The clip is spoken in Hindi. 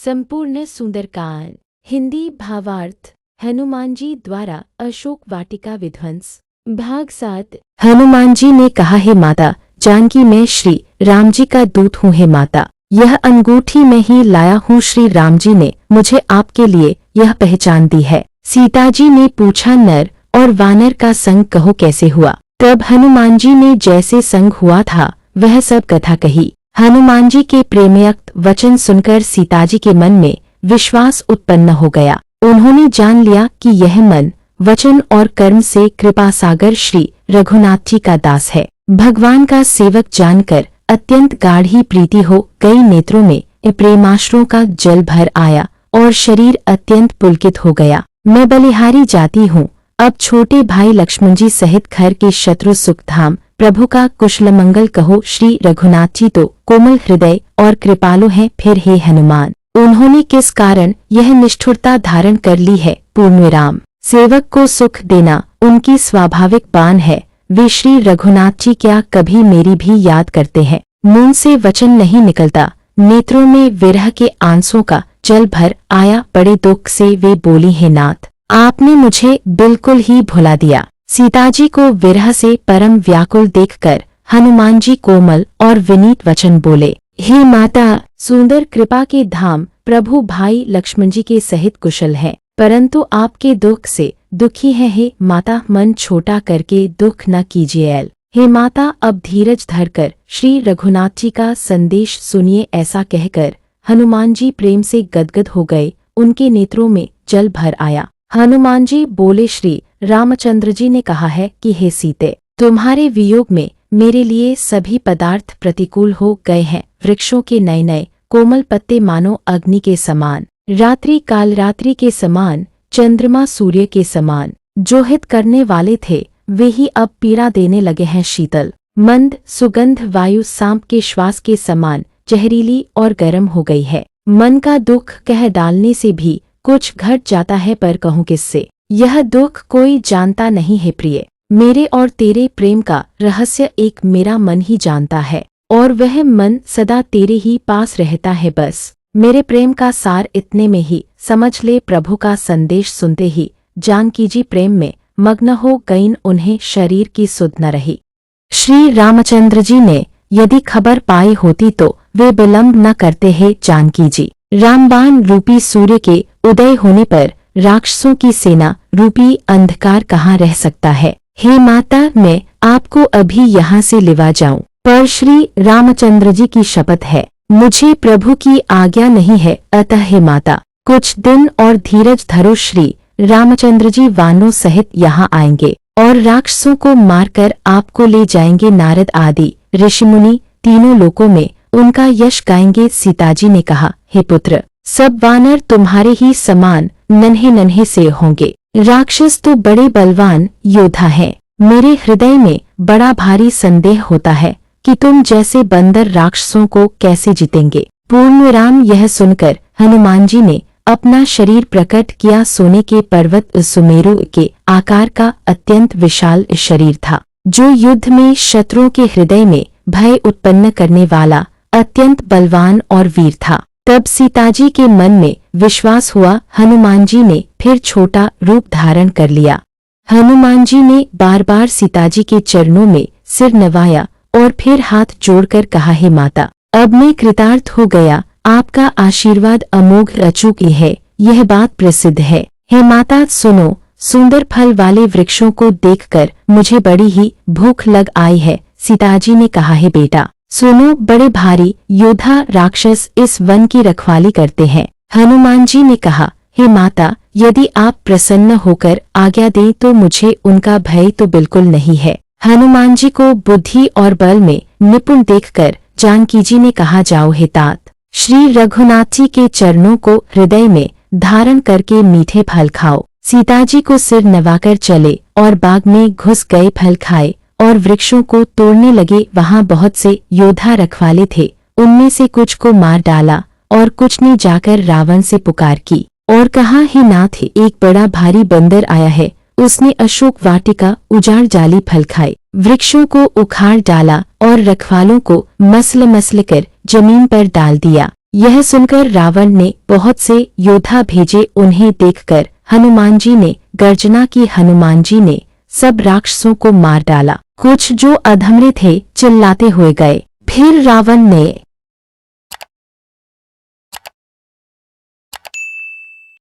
संपूर्ण सुंदरकांड। हिंदी भावार्थ। हनुमान जी द्वारा अशोक वाटिका विध्वंस। भाग 7। हनुमान जी ने कहा, हे माता जानकी, मैं श्री राम जी का दूत हूँ। हे माता, यह अंगूठी मैं ही लाया हूँ। श्री राम जी ने मुझे आपके लिए यह पहचान दी है। सीता जी ने पूछा, नर और वानर का संग कहो कैसे हुआ। तब हनुमान जी ने जैसे संग हुआ था वह सब कथा कही। हनुमान जी के प्रेमयुक्त वचन सुनकर सीताजी के मन में विश्वास उत्पन्न हो गया। उन्होंने जान लिया कि यह मन, वचन और कर्म से कृपा सागर श्री रघुनाथ जी का दास है। भगवान का सेवक जानकर अत्यंत गाढ़ी प्रीति हो गई। नेत्रों में प्रेमाश्रुओं का जल भर आया और शरीर अत्यंत पुलकित हो गया। मैं बलिहारी जाती हूँ। अब छोटे भाई लक्ष्मण जी सहित घर के शत्रु सुखधाम प्रभु का कुशल मंगल कहो। श्री रघुनाथ जी तो कोमल हृदय और कृपालु हैं। फिर हे हनुमान, उन्होंने किस कारण यह निष्ठुरता धारण कर ली है। पूर्णविराम। सेवक को सुख देना उनकी स्वाभाविक बान है। वे श्री रघुनाथ जी क्या कभी मेरी भी याद करते हैं। मुंह से वचन नहीं निकलता, नेत्रों में विरह के आंसुओं का जल भर आया। बड़े दुख से वे बोली, हे नाथ, आपने मुझे बिल्कुल ही भुला दिया। सीताजी को विरह से परम व्याकुल देखकर हनुमान जी कोमल और विनीत वचन बोले, हे माता, सुंदर कृपा के धाम प्रभु भाई लक्ष्मण जी के सहित कुशल है, परंतु आपके दुख से दुखी है। हे माता, मन छोटा करके दुख न कीजिए। हे माता, अब धीरज धरकर श्री रघुनाथ जी का संदेश सुनिए। ऐसा कहकर हनुमान जी प्रेम से गदगद हो गए। उनके नेत्रों में जल भर आया। हनुमान जी बोले, श्री रामचंद्र जी ने कहा है कि हे सीते, तुम्हारे वियोग में मेरे लिए सभी पदार्थ प्रतिकूल हो गए हैं। वृक्षों के नए नए कोमल पत्ते मानो अग्नि के समान, रात्रि काल रात्रि के समान, चंद्रमा सूर्य के समान जो हित करने वाले थे वे ही अब पीड़ा देने लगे हैं। शीतल मंद सुगंध वायु सांप के श्वास के समान जहरीली और गर्म हो गई है। मन का दुख कह डालने से भी कुछ घट जाता है, पर कहूँ किससे। यह दुख कोई जानता नहीं है प्रिय। मेरे और तेरे प्रेम का रहस्य एक मेरा मन ही जानता है, और वह मन सदा तेरे ही पास रहता है। बस मेरे प्रेम का सार इतने में ही समझ ले। प्रभु का संदेश सुनते ही जानकी जी प्रेम में मग्न हो गईं। उन्हें शरीर की सुध न रही। श्री रामचंद्र जी ने यदि खबर पाई होती तो वे विलंब न करते हैं। जानकी जी, रामबाण रूपी सूर्य के उदय होने पर राक्षसों की सेना रूपी अंधकार कहाँ रह सकता है। हे माता, मैं आपको अभी यहाँ से लिवा जाऊं, पर श्री रामचंद्र जी की शपथ है, मुझे प्रभु की आज्ञा नहीं है। अतः हे माता, कुछ दिन और धीरज धरो। श्री रामचंद्र जी वानरों सहित यहाँ आएंगे और राक्षसों को मारकर आपको ले जाएंगे। नारद आदि ऋषिमुनि तीनों लोकों में उनका यश गाएंगे। सीताजी ने कहा, हे पुत्र, सब वानर तुम्हारे ही समान नन्हे नन्हे से होंगे। राक्षस तो बड़े बलवान योद्धा हैं। मेरे हृदय में बड़ा भारी संदेह होता है कि तुम जैसे बंदर राक्षसों को कैसे जीतेंगे। पूर्णविराम। यह सुनकर हनुमान जी ने अपना शरीर प्रकट किया। सोने के पर्वत सुमेरु के आकार का अत्यंत विशाल शरीर था, जो युद्ध में शत्रुओं के हृदय में भय उत्पन्न करने वाला अत्यंत बलवान और वीर था। तब सीताजी के मन में विश्वास हुआ। हनुमान जी ने फिर छोटा रूप धारण कर लिया। हनुमान जी ने बार बार सीताजी के चरणों में सिर नवाया और फिर हाथ जोड़कर कहा, हे माता, अब मैं कृतार्थ हो गया। आपका आशीर्वाद अमोघ अचूक है, यह बात प्रसिद्ध है। हे माता सुनो, सुंदर फल वाले वृक्षों को देखकर मुझे बड़ी ही भूख लग आई है। सीताजी ने कहा, हे बेटा सुनो, बड़े भारी योद्धा राक्षस इस वन की रखवाली करते हैं। हनुमान जी ने कहा, हे माता, यदि आप प्रसन्न होकर आज्ञा दें तो मुझे उनका भय तो बिल्कुल नहीं है। हनुमान जी को बुद्धि और बल में निपुण देखकर जानकी जी ने कहा, जाओ हे तात, श्री रघुनाथ जी के चरणों को हृदय में धारण करके मीठे फल खाओ। सीताजी को सिर नवाकर चले और बाग में घुस गए। फल खाए और वृक्षों को तोड़ने लगे। वहां बहुत से योद्धा रखवाले थे, उनमें से कुछ को मार डाला और कुछ ने जाकर रावण से पुकार की और कहा, हे नाथ, एक बड़ा भारी बंदर आया है। उसने अशोक वाटिका उजाड़ जाली फल खाए, वृक्षों को उखाड़ डाला और रखवालों को मसल मसल कर जमीन पर डाल दिया। यह सुनकर रावण ने बहुत से योद्धा भेजे। उन्हें देखकर हनुमान जी ने गर्जना की। हनुमान जी ने सब राक्षसों को मार डाला। कुछ जो अधमरे थे चिल्लाते हुए गए। फिर रावण ने